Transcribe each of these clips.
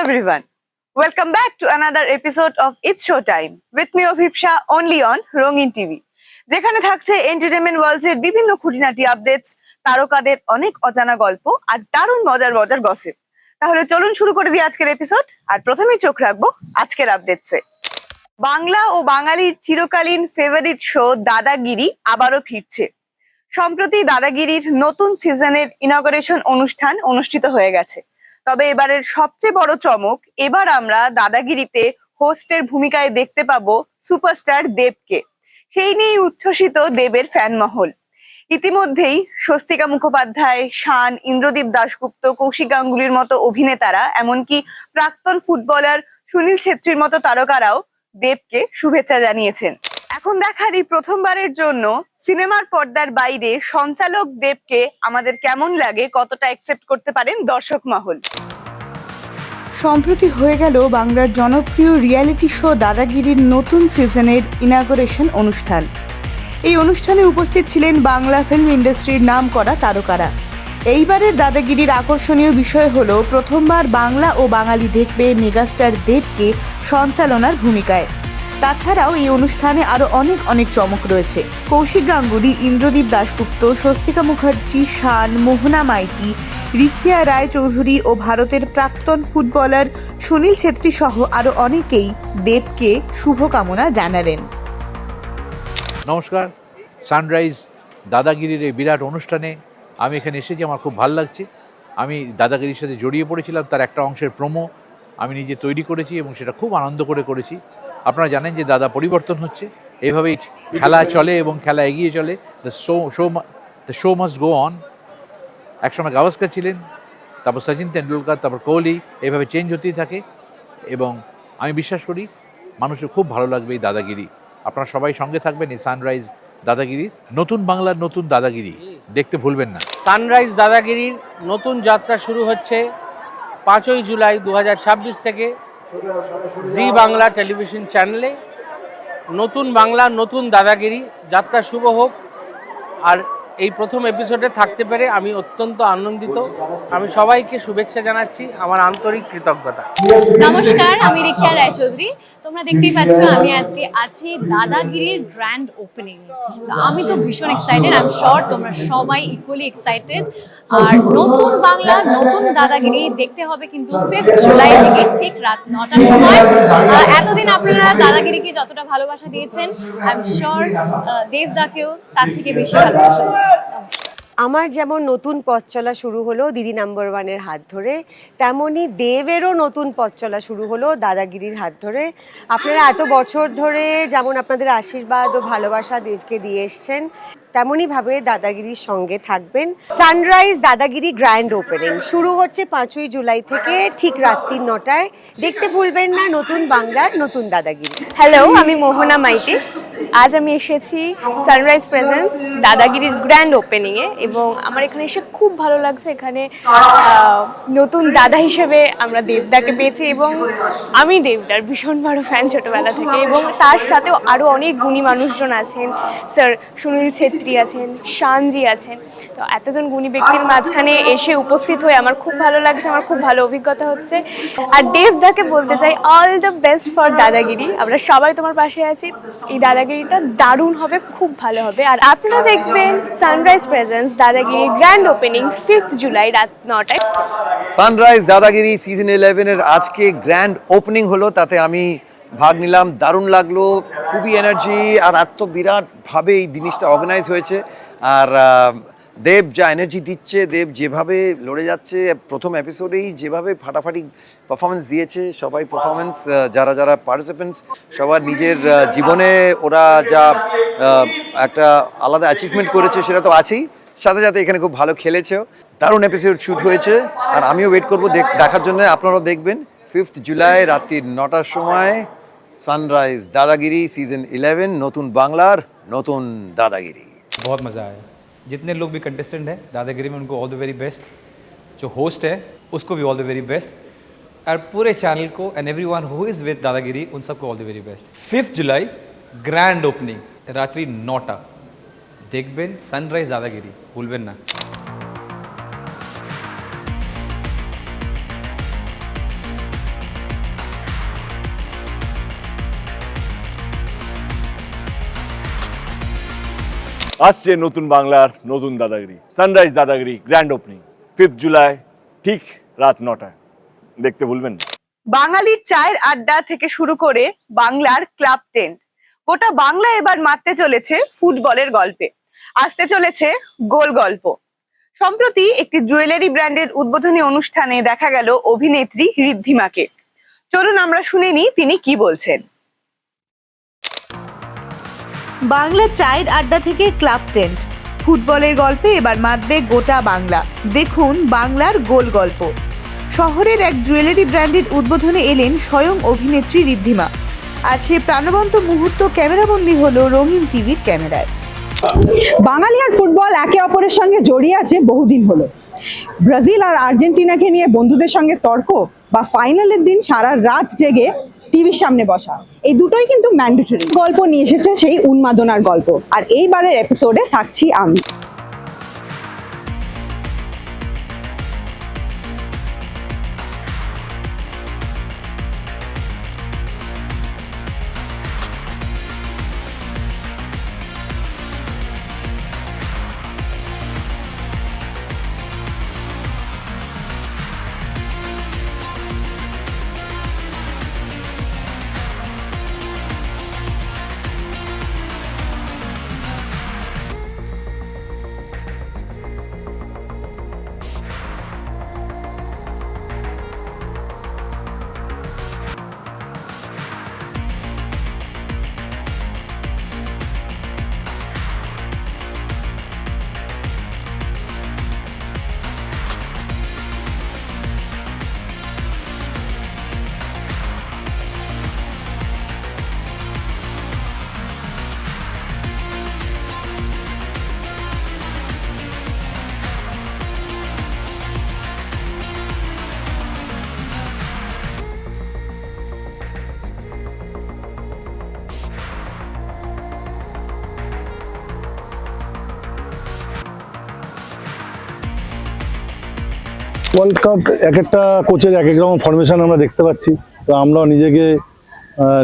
everyone. Welcome back to another episode of It's Showtime with me Obhipsha only on Rongin TV. যেখানে থাকছে entertainment world's এর বিভিন্ন খুঁটিনাটি updates, তারকাদের অনেক অজানা গল্প আর দারুণ মজার মজার গসিপ। তাহলে চলুন শুরু করে দিই আজকের এপিসোড। আর প্রথমেই চোখ রাখবো আজকের আপডেটসে। বাংলা ও বাঙালির চিরকালীন ফেভারিট শো দাদাগিরি আবারও ফিরছে। সম্প্রতি দাদাগিরির নতুন সিজনের ইনগরেশন অনুষ্ঠান অনুষ্ঠিত হয়ে গেছে। তবে এবারের সবচেয়ে বড় চমক, এবার আমরা দাদাগিরিতে হোস্টের ভূমিকায় দেখতে পাবো সুপারস্টার দেবকে। সেই নিয়েই উচ্ছ্বসিত দেবের ফ্যান মহল। ইতিমধ্যেই স্বস্তিকা মুখোপাধ্যায়, শান, ইন্দ্রদীপ দাশগুপ্ত, কৌশিক গাঙ্গুলির মতো অভিনেতারা, এমনকি প্রাক্তন ফুটবলার সুনীল ছেত্রীর মতো তারকারাও দেবকে শুভেচ্ছা জানিয়েছেন। এখন দেখার এই প্রথমবারের জন্য সিনেমার পর্দার বাইরে সঞ্চালক দেবকে আমাদের কেমন লাগে, কতটা অ্যাকসেপ্ট করতে পারেন দর্শক মহল। সম্প্রতি হয়ে গেল বাংলার জনপ্রিয় রিয়েলিটি শো দাদাগিরির নতুন সিজনের ইনাগরেশন অনুষ্ঠান। এই অনুষ্ঠানে উপস্থিত ছিলেন বাংলা ফিল্ম ইন্ডাস্ট্রির নামকরা তারকারা। এইবারের দাদাগিরির আকর্ষণীয় বিষয় হলো প্রথমবার বাংলা ও বাঙালি দেখবে মেগাস্টার দেবকে সঞ্চালনার ভূমিকায়। তাছাড়াও এই অনুষ্ঠানে আরো অনেক চমক রয়েছে। কৌশিক গাঙ্গুলি, ইন্দ্রদীপ দাশগুপ্ত, স্বস্তিকা মুখার্জি, শান, মোহনা মাইতি, রিকিয়া রায় চৌধুরী ও ভারতের প্রাক্তন ফুটবলার সুনীল ছেত্রী সহ আরো অনেকেই দেবকে শুভকামনা জানালেন। নমস্কার, সানরাইজ দাদাগিরির এই বিরাট অনুষ্ঠানে আমি এখানে এসেছি। আমার খুব ভালো লাগছে। আমি দাদাগিরির সাথে জড়িয়ে পড়েছিলাম, তার একটা অংশের প্রোমো আমি নিজে তৈরি করেছি এবং সেটা খুব আনন্দ করে করেছি। আপনারা জানেন যে দাদা পরিবর্তন হচ্ছে, এইভাবেই খেলা চলে এবং খেলা এগিয়ে চলে। The show must go on. একসময় গাভাস্কার ছিলেন, তারপর সচিন তেন্ডুলকার, তারপর কোহলি, এইভাবে চেঞ্জ হতেই থাকে এবং আমি বিশ্বাস করি মানুষের খুব ভালো লাগবে এই দাদাগিরি। আপনারা সবাই সঙ্গে থাকবেন এই সানরাইজ দাদাগিরির নতুন বাংলার নতুন দাদাগিরি দেখতে ভুলবেন না। সানরাইজ দাদাগিরির নতুন যাত্রা শুরু হচ্ছে 5ই জুলাই 2026 থেকে জি বাংলা টেলিভিশন চ্যানেলে। নতুন বাংলা নতুন দাদাগিরি যাত্রা শুভ হোক। আর এই প্রথম এপিসোডে থাকতে পেরে আমি অত্যন্ত আনন্দিত। আমি সবাইকে শুভেচ্ছা জানাচ্ছি, আমার আন্তরিক কৃতজ্ঞতা। নমস্কার, আমি রিকিয়া রায় চৌধুরী। তোমরা দেখতেই পাচ্ছ আমি আজকে আছি দাদাগিরির গ্র্যান্ড ওপেনিং। আমি তো ভীষণ এক্সাইটেড, আই এম শিওর তোমরা সবাই ইকুয়ালি এক্সাইটেড। আর নতুন বাংলা নতুন দাদাগিরি দেখতে হবে কিন্তু 5 জুলাই থেকে ঠিক রাত 9টার সময়। এতদিন আপনারা দাদাগিরিকে যতটা ভালোবাসা দিয়েছেন, আই এম শিওর দেবদাকেও তার থেকে বেশি ভালোবাসা। আমার যেমন নতুন পথ চলা শুরু হলো দিদি নাম্বার ওয়ানের হাত ধরে, তেমনই দেবেরও নতুন পথ চলা শুরু হলো দাদাগিরির হাত ধরে। আপনারা এত বছর ধরে যেমন আপনাদের আশীর্বাদ ও ভালোবাসা দেবকে দিয়ে এসছেন, তেমনইভাবে দাদাগিরির সঙ্গে থাকবেন। সানরাইজ দাদাগিরি গ্র্যান্ড ওপেনিং শুরু হচ্ছে 5ই জুলাই থেকে ঠিক রাত্রি 9টায়। দেখতে ভুলবেন না নতুন বাংলার নতুন দাদাগিরি। হ্যালো, আমি মোহনা মাইতি। আজ আমি এসেছি সানরাইজ প্রেজেন্স দাদাগিরির গ্র্যান্ড ওপেনিংয়ে এবং আমার এখানে এসে খুব ভালো লাগছে। এখানে নতুন দাদা হিসেবে আমরা দেবদাকে পেয়েছি এবং আমি দেবদার ভীষণ বড় ফ্যান ছোটোবেলা থেকে। এবং তার সাথেও আরও অনেক গুণী মানুষজন আছেন, স্যার সুনীল ছেত্রী আছেন, শানজি আছেন। তো এতজন গুণী ব্যক্তির মাঝখানে এসে উপস্থিত হয়ে আমার খুব ভালো লাগছে, আমার খুব ভালো অভিজ্ঞতা হচ্ছে। আর দেবদাকে বলতে চাই অল দ্য বেস্ট ফর দাদাগিরি। আমরা সবাই তোমার পাশে আছি। এই দাদাগিরিটা দারুণ হবে, খুব ভালো হবে। আর আপনারা দেখবেন সানরাইজ প্রেজেন্স দাদাগিরি গ্র্যান্ড ওপেনিং 5 জুলাই রাত 9টায়। সানরাইজ দাদাগিরি সিজন 11 এর আজকে গ্র্যান্ড ওপেনিং হলো, তাতে আমি ভাগ নিলাম। দারুণ লাগলো, খুবই এনার্জি আর এত বিরাটভাবে এই জিনিসটা অর্গানাইজ হয়েছে। আর দেব যা এনার্জি দিচ্ছে, দেব যেভাবে লড়ে যাচ্ছে, প্রথম এপিসোডেই যেভাবে ফাটাফাটি পারফরমেন্স দিয়েছে সবাই, পারফরমেন্স যারা যারা পার্টিসিপেন্টস সবার নিজের জীবনে ওরা যা একটা আলাদা অ্যাচিভমেন্ট করেছে সেটা তো আছেই, সাথে সাথে এখানে খুব ভালো খেলেছেও। দারুণ এপিসোড শ্যুট হয়েছে আর আমিও ওয়েট করবো দেখার জন্য। আপনারাও দেখবেন 5 জুলাই রাত্রি 9টার সময় সানরাইজ দাদাগিরি सीजन 11 নতুন বাংলার নতুন দাদাগিরি। बहुत मज़ा आया। जितने लोग भी कंटेस्टेंट हैं दादागिरी में उनको ऑल द वेरी बेस्ट। जो होस्ट है उसको भी ऑल द वेरी बेस्ट। और पूरे चैनल को and everyone who is with दादागिरी उन सबको all the very best. 5 July grand opening रात्रि 9টা দেখবেন সানরাইজ দাদাগিরি, ভুলবেন না। আসছে নতুন বাংলার নতুন দাদাগিরি, সানরাইজ দাদাগিরি গ্র্যান্ড ওপেনিং 5 জুলাই ঠিক রাত 9টায়। দেখতে ভুলবেন না। বাঙালির চায়ের আড্ডা থেকে শুরু করে বাংলার ক্লাব টেন্ট, গোটা বাংলা এবার মাততে চলেছে ফুটবলের গল্পে। আসতে চলেছে গোল গল্প। সম্প্রতি একটি জুয়েলারি ব্র্যান্ডের উদ্বোধনী অনুষ্ঠানে দেখা গেল অভিনেত্রী ঋদ্ধিমাকে। চলুন আমরা শুনে নিই তিনি কি বলছেন। বাংলা চায়ের আড্ডা থেকে ক্লাব টেন্ট, ফুটবলের গল্পে এবার মাতবে গোটা বাংলা। দেখুন বাংলার গোল গল্প। শহরের এক জুয়েলারি ব্র্যান্ডের উদ্বোধনে এলেন স্বয়ং অভিনেত্রী ঋদ্ধিমা। আর সে প্রাণবন্ত মুহূর্ত ক্যামেরাবন্দি হলো রঙিন টিভির ক্যামেরায়। বাঙালি আর ফুটবল একে অপরের সঙ্গে জড়িয়ে আছে বহুদিন হলো। ব্রাজিল আর আর্জেন্টিনাকে নিয়ে বন্ধুদের সঙ্গে তর্ক বা ফাইনালের দিন সারা রাত জেগে টিভির সামনে বসা, এই দুটোই কিন্তু ম্যান্ডেটরি। গল্প নিয়ে এসেছে সেই উন্মাদনার গল্প, আর এইবারের এপিসোডে থাকছি আমি। ওয়ার্ল্ড কাপ এক একটা কোচের এক এক রকম ফরমেশন আমরা দেখতে পাচ্ছি। তো আমরা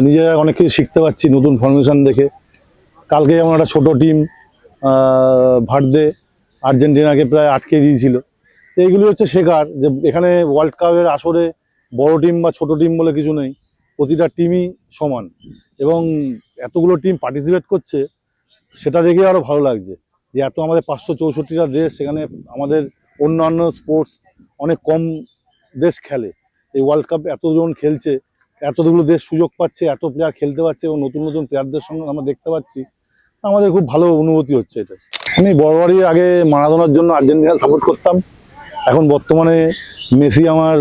নিজেরা অনেক কিছু শিখতে পারছি নতুন ফরমেশন দেখে। কালকে যেমন একটা ছোটো টিম ভারতে আর্জেন্টিনাকে প্রায় আটকে দিয়েছিল। তো এইগুলি হচ্ছে শেখার, যে এখানে ওয়ার্ল্ড কাপের আসরে বড় টিম বা ছোট টিম বলে কিছু নেই, প্রতিটা টিমই সমান এবং এতগুলো টিম পার্টিসিপেট করছে, সেটা দেখে আরও ভালো লাগছে যে এত আমাদের 564টা দেশ, সেখানে আমাদের অন্যান্য স্পোর্টস অনেক কম দেশ খেলে। এই ওয়ার্ল্ড কাপ এতজন খেলছে, এতগুলো দেশ সুযোগ পাচ্ছে, এত প্লেয়ার খেলতে পারছে এবং নতুন নতুন প্লেয়ারদের সঙ্গে আমরা দেখতে পাচ্ছি। আমাদের খুব ভালো অনুভূতি হচ্ছে এটা। আমি বরাবরই আগে মারাদোনার জন্য আর্জেন্টিনা সাপোর্ট করতাম, এখন বর্তমানে মেসি আমার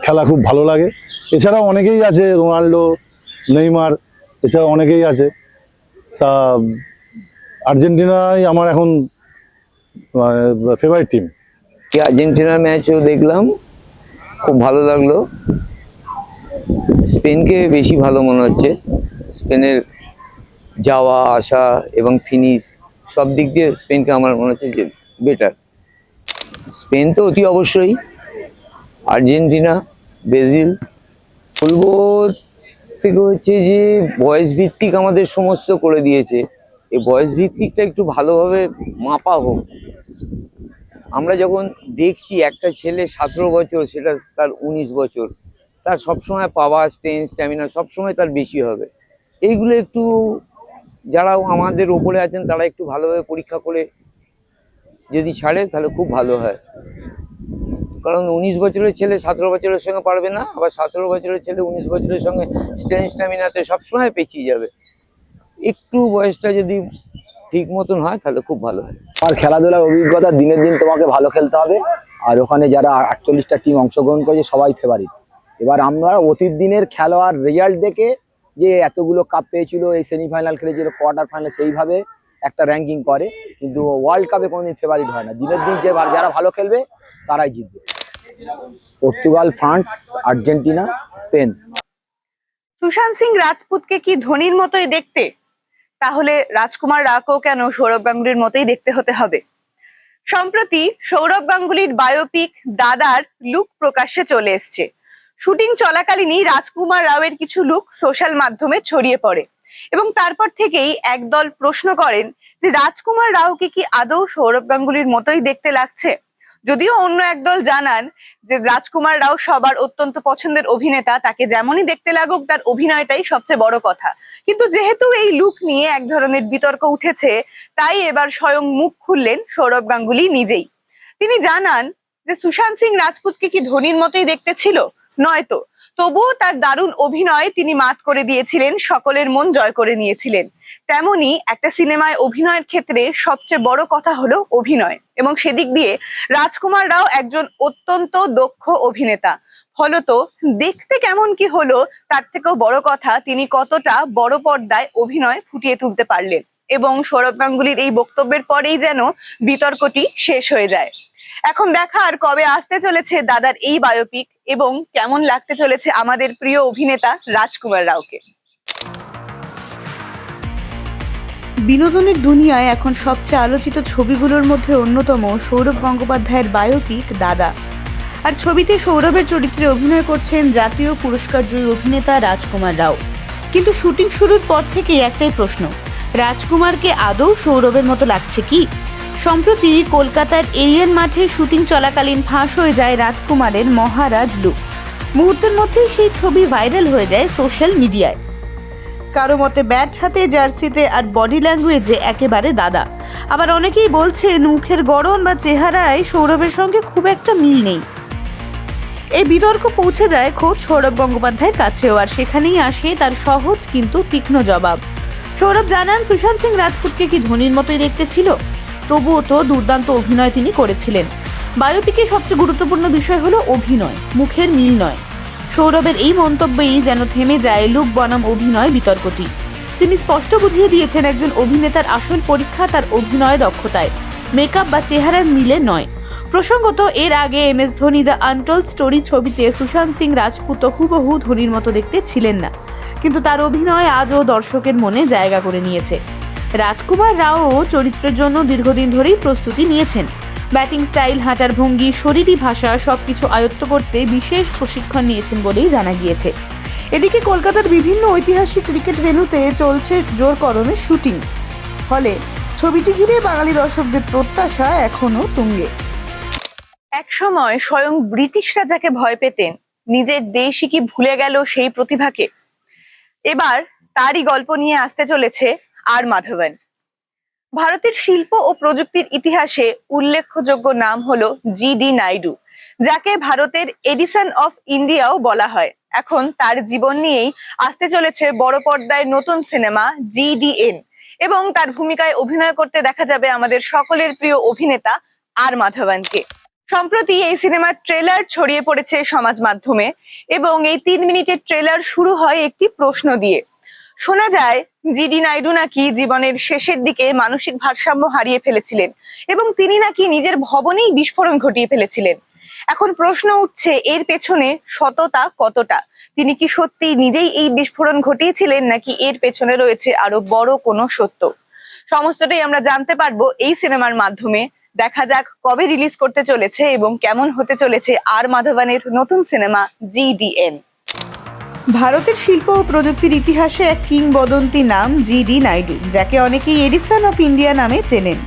খেলা খুব ভালো লাগে। এছাড়াও অনেকেই আছে, রোনাল্ডো, নেইমার, এছাড়াও অনেকেই আছে। তা আর্জেন্টিনাই আমার এখন ফেভারিট টিম। আর্জেন্টিনার ম্যাচও দেখলাম, খুব ভালো লাগলো। স্পেনকে বেশি ভালো মনে হচ্ছে। স্পেনের যাওয়া আসা এবং ফিনিশ সব দিক দিয়ে স্পেনকে আমার মনে হচ্ছে যে বেটার। স্পেন তো অতি অবশ্যই, আর্জেন্টিনা, ব্রাজিল। বলবো থেকে হচ্ছে যে বয়স ভিত্তিক আমাদের সমস্ত করে দিয়েছে, এই বয়স ভিত্তিকটা একটু ভালোভাবে মাপা হোক। আমরা যখন দেখছি একটা ছেলে 17 বছর, সেটা তার 19 বছর, তার সবসময় পাওয়ার, স্ট্রেংথ, স্ট্যামিনা সবসময় তার বেশি হবে। এইগুলো একটু যারা আমাদের ওপরে আছেন তারা একটু ভালোভাবে পরীক্ষা করে যদি ছাড়ে তাহলে খুব ভালো হয়। কারণ 19 বছরের ছেলে 17 বছরের সঙ্গে পারবে না, আবার 17 বছরের ছেলে 19 বছরের সঙ্গে স্ট্রেংথ, স্ট্যামিনাতে সবসময় পেছিয়ে যাবে। একটু বয়সটা যদি ঠিক মতন হয় তাহলে খুব ভালো হয়। আর খেলাধুলার অভিজ্ঞতা, দিনের দিন তোমাকে ভালো খেলতে হবে। আর ওখানে যারা 48টা টিম অংশগ্রহণ করেছে সবাই ফেভারিট। এবার আমরা অতীত দিনের খেলোয়াড় রেজাল্ট দেখে যে এতগুলো কাপ পেয়েছিল, এই সেমিফাইনাল খেলেছিল, কোয়ার্টার ফাইনাল, সেইভাবে একটা র্যাঙ্কিং করে, কিন্তু ওয়ার্ল্ড কাপে কোনোদিন ফেভারিট হয় না। দিনের দিন যারা ভালো খেলবে তারাই জিতবে। Portugal, France, Argentina, Spain. Sushant Singh রাজপুতকে কি ধোনির মতোই দেখতে? তাহলে রাজকুমার রাওকেও কেন সৌরভ গাঙ্গুলির মতোই দেখতে হতে হবে? সম্প্রতি সৌরভ গাঙ্গুলির বায়োপিক দাদার লুক প্রকাশ্যে চলে এসছে। শুটিং চলাকালীনই রাজকুমার রাওয়ের কিছু লুক সোশ্যাল মাধ্যমে ছড়িয়ে পড়ে। এবং তারপর থেকেই একদল প্রশ্ন করেন যে রাজকুমার রাওকে কি আদৌ সৌরভ গাঙ্গুলির মতোই দেখতে লাগছে। যদিও অন্য একদল জানান যে রাজকুমার রাও সবার অত্যন্ত পছন্দের অভিনেতা, তাকে যেমনই দেখতে লাগুক তার অভিনয়টাই সবচেয়ে বড় কথা। কিন্তু যেহেতু এই লুক নিয়ে এক ধরনের বিতর্ক উঠেছে, তাই এবার স্বয়ং মুখ খুললেন সৌরভ গাঙ্গুলি নিজেই। তিনি জানান যে সুশান্ত সিং রাজপুতকে কি ধোনির মতোই দেখতে ছিল, নয়তো, তবুও তার দারুণ অভিনয় তিনি মাত করে দিয়েছিলেন, সকলের মন জয় করে নিয়েছিলেন। তেমনি একটা সিনেমায় অভিনয়ের ক্ষেত্রে সবচেয়ে বড় কথা হলো অভিনয়, এবং সেদিক দিয়ে রাজকুমার রাও একজন অত্যন্ত দক্ষ অভিনেতা। ফলত দেখতে কেমন কি হলো তার থেকেও বড় কথা তিনি কতটা বড় পর্দায় অভিনয় ফুটিয়ে তুলতে পারলেন। এবং সৌরভ গাঙ্গুলির এই বক্তব্যের পরেই যেন বিতর্কটি শেষ হয়ে যায়। এখন দেখার কবে আসতে চলেছে দাদার এই বায়োপিক এবং কেমন লাগতে চলেছে আমাদের প্রিয় অভিনেতা রাজকুমার রাওকে। বিনোদনের দুনিয়ায় এখন সবচেয়ে আলোচিত ছবিগুলোর মধ্যে অন্যতম সৌরভ গঙ্গোপাধ্যায়ের বায়োপিক দাদা। আর ছবিতে সৌরভের চরিত্রে অভিনয় করছেন জাতীয় পুরস্কারজয়ী অভিনেতা রাজকুমার রাও। কিন্তু শুটিং শুরুর পর থেকেই একটাই প্রশ্ন, রাজকুমারকে আদৌ সৌরভের মতো লাগছে কি? সম্প্রতি কলকাতার এরিয়ান মাঠে শুটিং চলাকালীন ফাঁস হয়ে যায় রাজকুমারের মহারাজ লুক। মুহূর্তের মধ্যেই সেই ছবি ভাইরাল হয়ে যায় সোশ্যাল মিডিয়ায়। কারো মতে ব্যাট হাতে, জার্সিতে আর বডি ল্যাঙ্গুয়েজে একেবারে দাদা। আবার অনেকেই বলছেন মুখের গড়ন বা চেহারায় সৌরভের সঙ্গে খুব একটা মিল নেই। এই বিতর্ক পৌঁছে যায় খোদ সৌরভ গঙ্গোপাধ্যায়ের কাছেও, আর সেখানেই আসে তার সহজ কিন্তু তীক্ষ্ণ জবাব। সৌরভ জানান সুশান্ত সিং রাজপুতকে কি ধোনির মতোই দেখতে ছিল, তবুও তো দুর্দান্ত অভিনয় তিনি করেছিলেন। বায়োপিকে সবচেয়ে গুরুত্বপূর্ণ বিষয় হলো অভিনয়, মুখের মিল নয়। সৌরভের এই মন্তব্যেই যেন থেমে যায় লুক বনাম অভিনয় বিতর্কটি। তিনি স্পষ্ট বুঝিয়ে দিয়েছেন একজন অভিনেতার আসল পরীক্ষা তার অভিনয় দক্ষতায়, মেকআপ বা চেহারার মিলে নয়। প্রসঙ্গত এর আগে MS Dhoni the untold story ছবিতে সুশান্ত সিং রাজপুত হুবহু ধোনির মতো দেখতে ছিলেন না, কিন্তু তার অভিনয় আজও দর্শকের মনে জায়গা করে নিয়েছে। রাজকুমার রাও চরিত্রের জন্য দীর্ঘদিন ধরেই প্রস্তুতি নিয়েছেন। ব্যাটিং স্টাইল, হাঁটার ভঙ্গি, শরীরী ভাষা সবকিছু আয়ত্ত করতে বিশেষ প্রশিক্ষণ নিয়েছেন বলেই জানা গিয়েছে। এদিকে কলকাতার বিভিন্ন ঐতিহাসিক ক্রিকেট ভেন্যুতে চলছে জোর কদমে শুটিং, ফলে ছবিটি ঘিরে বাঙালি দর্শকদের প্রত্যাশা এখনো তুঙ্গে। এক সময় স্বয়ং ব্রিটিশরা যাকে ভয় পেতেন, নিজের দেশই কি ভুলে গেল সেই প্রতিভাকে? এবার তারই গল্প নিয়ে আসতে চলেছে আর মাধবন। ভারতের শিল্প ও প্রযুক্তির ইতিহাসে উল্লেখযোগ্য নাম হলো GD নাইডু, যাকে ভারতের এডিসন অফ ইন্ডিয়াও বলা হয়। এখন তার জীবন নিয়েই আসতে চলেছে বড় পর্দায় নতুন সিনেমা GDN, এবং তার ভূমিকায় অভিনয় করতে দেখা যাবে আমাদের সকলের প্রিয় অভিনেতা আর মাধবনকে। সম্প্রতি এই সিনেমার ট্রেলার ছড়িয়ে পড়েছে সমাজ মাধ্যমে, এবং এই 3 মিনিটের ট্রেলার শুরু হয় একটি প্রশ্ন দিয়ে। শোনা যায় GD নাইডু নাকি জীবনের শেষের দিকে মানসিক ভারসাম্য হারিয়ে ফেলেছিলেন, এবং তিনি নাকি নিজের ভবনেই বিস্ফোরণ ঘটিয়ে ফেলেছিলেন। এখন প্রশ্ন উঠছে এর পেছনে সততা কতটা? তিনি কি সত্যি নিজেই এই বিস্ফোরণ ঘটিয়েছিলেন, নাকি এর পেছনে রয়েছে আরো বড় কোনো সত্য? সমস্তটাই আমরা জানতে পারবো এই সিনেমার মাধ্যমে। দেখা যাক কবে রিলিজ করতে চলেছে এবং কেমন হতে চলেছে আর মাধবনের নতুন সিনেমা GDN। ভারতের শিল্প ও প্রযুক্তির ইতিহাসে এক কিংবদন্তি নাম GD নাইডু, যাকে অনেকেই এডিসন অফ ইন্ডিয়া নামে চেনেন।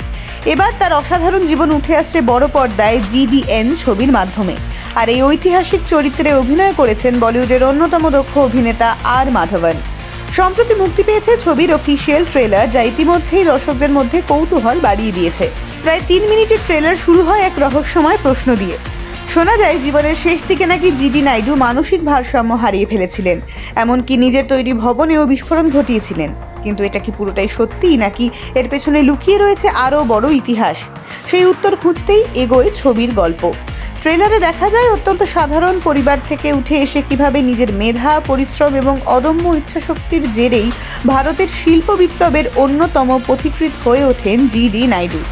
এবার তার অসাধারণ জীবন উঠে আসছে বড় পর্দায় GDN ছবির মাধ্যমে। আর এই ঐতিহাসিক চরিত্রে অভিনয় করেছেন বলিউডের অন্যতম দক্ষ অভিনেতা আর মাধবন। সম্প্রতি মুক্তি পেয়েছে ছবির অফিসিয়াল ট্রেলার, যা ইতিমধ্যেই দর্শকদের মধ্যে কৌতূহল বাড়িয়ে দিয়েছে। প্রায় 3 মিনিটের ট্রেলার শুরু হয় এক রহস্যময় প্রশ্ন দিয়ে। শোনা যায় জীবনের শেষ দিকে নাকি GD নাইডু মানসিক ভারসাম্য হারিয়ে ফেলেছিলেন, এমনকি নিজের তৈরি ভবনেও বিস্ফোরণ ঘটিয়েছিলেন। কিন্তু এটা কি পুরোটাই সত্যি, নাকি এর পেছনে লুকিয়ে রয়েছে আরও বড় ইতিহাস? সেই উত্তর খুঁজতেই এগোয় ছবির গল্প। ট্রেলারে দেখা যায় অত্যন্ত সাধারণ পরিবার থেকে উঠে এসে কিভাবে নিজের মেধা, পরিশ্রম এবং অদম্য ইচ্ছাশক্তির জেরেই ভারতের শিল্প বিপ্লবের অন্যতম পথিকৃৎ হয়ে ওঠেন GD নাইডু।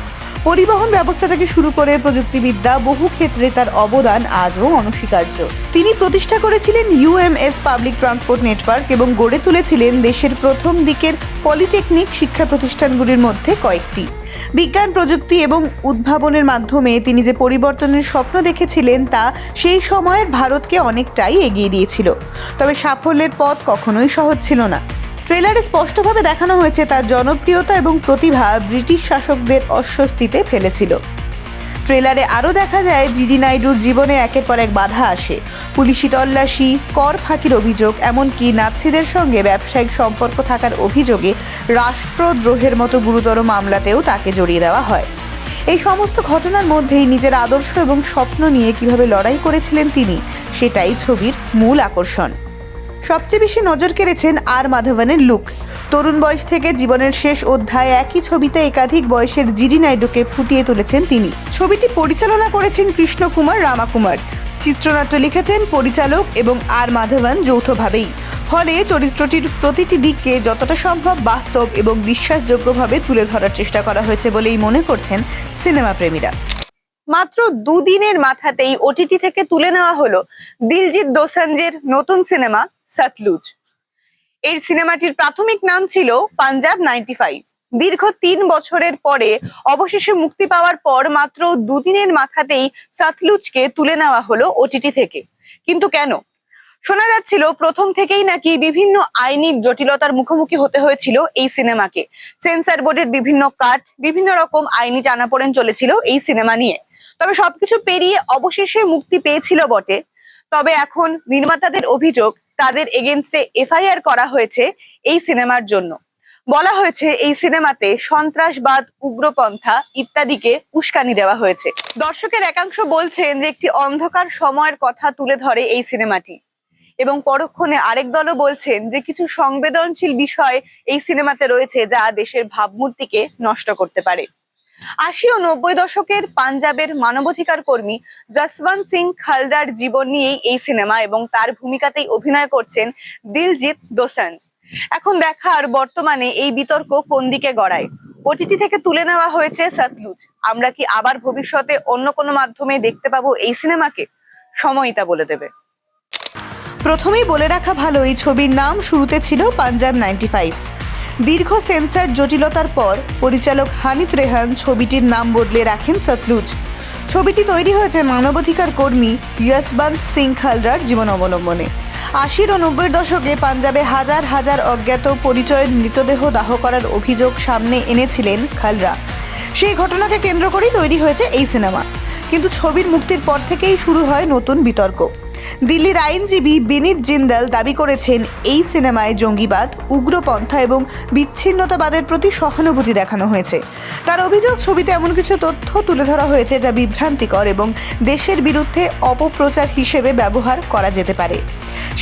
পরিবহন ব্যবস্থা থেকে শুরু করে প্রযুক্তিবিদ্যা, বহু ক্ষেত্রে তার অবদান আজও অনস্বীকার্য। তিনি প্রতিষ্ঠা করেছিলেন UMS পাবলিক ট্রান্সপোর্ট নেটওয়ার্ক এবং গড়ে তুলেছিলেন দেশের প্রথম দিকের পলিটেকনিক শিক্ষা প্রতিষ্ঠানগুলির মধ্যে কয়েকটি। বিজ্ঞান, প্রযুক্তি এবং উদ্ভাবনের মাধ্যমে তিনি যে পরিবর্তনের স্বপ্ন দেখেছিলেন তা সেই সময়ের ভারতকে অনেকটাই এগিয়ে দিয়েছিল। তবে সাফল্যের পথ কখনোই সহজ ছিল না। ট্রেলারে স্পষ্টভাবে দেখানো হয়েছে তার জনপ্রিয়তা এবং প্রতিভা ব্রিটিশ শাসকদের অস্বস্তিতে ফেলেছিল। ট্রেলারে আরও দেখা যায় জিডি নাইডুর জীবনে একের পর এক বাধা আসে, পুলিশি তল্লাশি, কর ফাঁকির অভিযোগ, এমনকি নাৎসিদের সঙ্গে ব্যবসায়িক সম্পর্ক থাকার অভিযোগে রাষ্ট্রদ্রোহের মতো গুরুতর মামলাতেও তাকে জড়িয়ে দেওয়া হয়। এই সমস্ত ঘটনার মধ্যেই নিজের আদর্শ এবং স্বপ্ন নিয়ে কিভাবে লড়াই করেছিলেন তিনি, সেটাই ছবির মূল আকর্ষণ। সবচেয়ে বেশি নজর কেড়েছেন আর মাধবনের লুক। তরুণ বয়স থেকে জীবনের শেষ অধ্যায় একই ছবিতে একাধিক বয়সের জিডি নাইডুকে ফুটিয়ে তুলেছেন তিনি। ছবিটি পরিচালনা করেছেন কৃষ্ণ কুমার রামাকুমার, চিত্রনাট্য লিখেছেন পরিচালক এবং আর মাধবন যৌথভাবেই। ফলে চরিত্রটির প্রতিটি দিককে যতটা সম্ভব বাস্তব এবং বিশ্বাসযোগ্যভাবে তুলে ধরার চেষ্টা করা হয়েছে বলেই মনে করছেন সিনেমা প্রেমীরা। মাত্র দুদিনের মাথাতেই ওটিটি থেকে তুলে নেওয়া হলো দিলজিৎ দোসাঞ্জের নতুন সিনেমা সতলুজ। এই সিনেমাটির প্রাথমিক নাম ছিল পাঞ্জাব 95। দীর্ঘ 3 বছরের পরে অবশেষে মুক্তি পাওয়ার পর মাত্র দুদিনের মাথাতেই সতলুজকে তুলে নেওয়া হলো ওটিটি থেকে। কিন্তু কেন? শোনা যাচ্ছিল প্রথম থেকেই নাকি বিভিন্ন আইনি জটিলতার মুখোমুখি হতে হয়েছিল এই সিনেমাকে। সেন্সর বোর্ডের বিভিন্ন কাট, বিভিন্ন রকম আইনি টানাপোড়েন চলেছিল এই সিনেমা নিয়ে। তবে সবকিছু পেরিয়ে অবশেষে মুক্তি পেয়েছিল বটে। তবে এখন নির্মাতাদের অভিযোগ তাদের এগেনস্টে এফআইআর করা হয়েছে এই সিনেমার জন্য। বলা হয়েছে এই সিনেমাতে সন্ত্রাসবাদ, উগ্রপন্থা ইত্যাদিকে উস্কানি দেওয়া হয়েছে। দর্শকের একাংশ বলছেন যে একটি অন্ধকার সময়ের কথা তুলে ধরে এই সিনেমাটি, এবং পরক্ষণে আরেক দলও বলছেন যে কিছু সংবেদনশীল বিষয় এই সিনেমাতে রয়েছে যা দেশের ভাবমূর্তিকে নষ্ট করতে পারে। 80 ও 90 দশকের পাঞ্জাবের মানবাধিকার কর্মী জসবন্ত সিং খালদার জীবন নিয়েই এই সিনেমা, এবং তার ভূমিকাতেই অভিনয় করছেন দিলজিৎ দোসাঞ্জ। এখন দেখার বর্তমানে এই বিতর্ক কোন দিকে গড়ায়। ওটিটি থেকে তুলে নেওয়া হয়েছে সতলুজ। আমরা কি আবার ভবিষ্যতে অন্য কোনো মাধ্যমে দেখতে পাবো এই সিনেমাকে? সময়ই তা বলে দেবে। প্রথমেই বলে রাখা ভালো, এই ছবির নাম শুরুতে ছিল পাঞ্জাব 95। দীর্ঘ সেন্সর জটিলতার পর পরিচালক হানিত রেহান ছবিটির নাম বদলে রাখেন সতলুজ। ছবিটি তৈরি হয়েছে মানবাধিকার কর্মী যশবন্ত সিং খালদার জীবন অবলম্বনে। 80 ও 90 দশকে পাঞ্জাবে হাজার হাজার অজ্ঞাত পরিচয়ের মৃতদেহ দাহ করার অভিযোগ সামনে এনেছিলেন খালরা। সেই ঘটনাকে কেন্দ্র করেই তৈরি হয়েছে এই সিনেমা। কিন্তু ছবির মুক্তির পর থেকেই শুরু হয় নতুন বিতর্ক। দিল্লির আইনজীবী বিনীত জিন্দাল দাবি করেছেন এই সিনেমায় জঙ্গিবাদ, উগ্রপন্থা এবং বিচ্ছিন্নতাবাদের প্রতি সহানুভূতি দেখানো হয়েছে। তার অভিযোগ, ছবিতে এমন কিছু তথ্য তুলে ধরা হয়েছে যা বিভ্রান্তিকর এবং দেশের বিরুদ্ধে অপপ্রচার হিসেবে ব্যবহার করা যেতে পারে।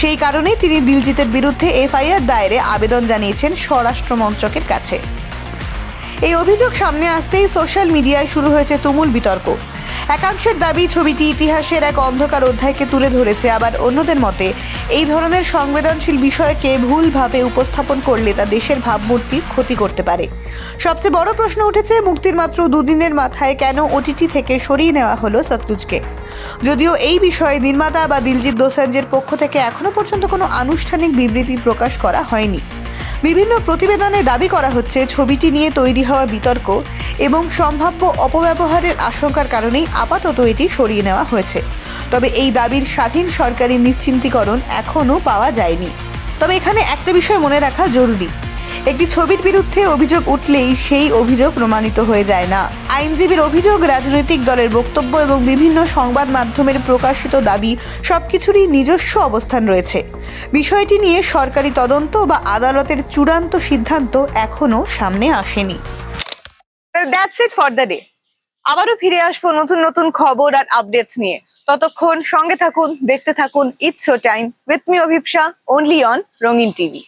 সেই কারণেই তিনি দিলজিতের বিরুদ্ধে এফআইআর দায়েরে আবেদন জানিয়েছেন স্বরাষ্ট্র মন্ত্রকের কাছে। এই অভিযোগ সামনে আসতেই সোশ্যাল মিডিয়ায় শুরু হয়েছে তুমুল বিতর্ক। একাংশের দাবি ছবিটি ইতিহাসের এক অন্ধকার অধ্যায়কে তুলে ধরেছে, আবার অন্যদের মতে এই ধরনের সংবেদনশীল বিষয়কে ভুলভাবে উপস্থাপন করলে তা দেশের ভাবমূর্তির ক্ষতি করতে পারে। সবচেয়ে বড় প্রশ্ন উঠেছে, মুক্তির মাত্র দুদিনের মাথায় কেন ওটিটি থেকে সরিয়ে নেওয়া হলো সতলুজকে। যদিও এই বিষয়ে নির্মাতা বা দিলজিৎ দোসাঞ্জের পক্ষ থেকে এখনো পর্যন্ত কোনো আনুষ্ঠানিক বিবৃতি প্রকাশ করা হয়নি। বিভিন্ন প্রতিবেদনে দাবি করা হচ্ছে ছবিটি নিয়ে তৈরি হওয়া বিতর্ক এবং সম্ভাব্য অপব্যবহারের আশঙ্কার কারণেই আপাতত এটি সরিয়ে নেওয়া হয়েছে। তবে এই দাবির স্বাধীন সরকারি নিশ্চিন্তীকরণ এখনও পাওয়া যায়নি। তবে এখানে একটা বিষয় মনে রাখা জরুরি, একটি ছবির বিরুদ্ধে অভিযোগ উঠলেই সেই অভিযোগ প্রমাণিত হয়ে যায় না। আইনজীবীর অভিযোগ, রাজনৈতিক দলের বক্তব্য এবং বিভিন্ন সংবাদ মাধ্যমের প্রকাশিত দাবি সবকিছুরই নিজস্ব অবস্থান রয়েছে। বিষয়টি নিয়ে সরকারি তদন্ত বা আদালতের চূড়ান্ত সিদ্ধান্ত এখনো সামনে আসেনি। That's it for the day. আবারও ফিরে আসবো নতুন নতুন খবর আর আপডেটস নিয়ে। ততক্ষণ সঙ্গে থাকুন, দেখতে থাকুন it's show time with me অভিপ্সা, only on রঙিন টিভি।